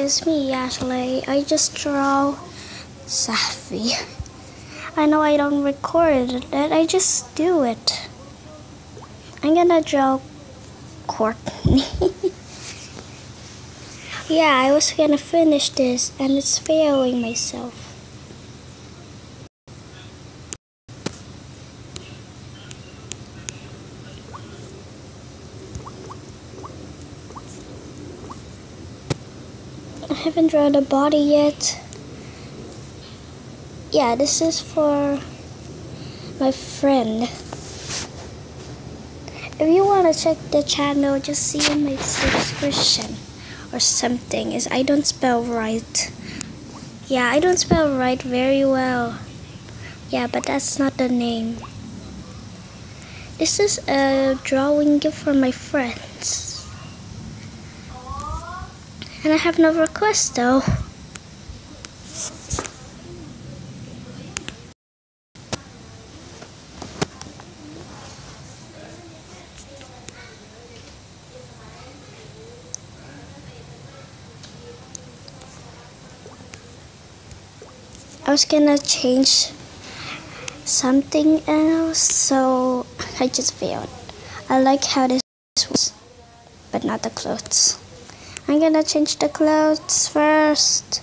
it's me actually. I just draw SapphiI. I know I don't record it, I just do it. I'm gonna draw Courtney. Yeah, I was gonna finish this and it's failing myself. I haven't drawn the body yet. Yeah, this is for my friend. If you want to check the channel, just see in my subscription or something. Is I don't spell right. Yeah, I don't spell right very well. Yeah, but that's not the name. This is a drawing gift for my friends. And I have no request though. I was gonna change something else, so I just failed. I like how this was, but not the clothes. I'm gonna change the clothes first.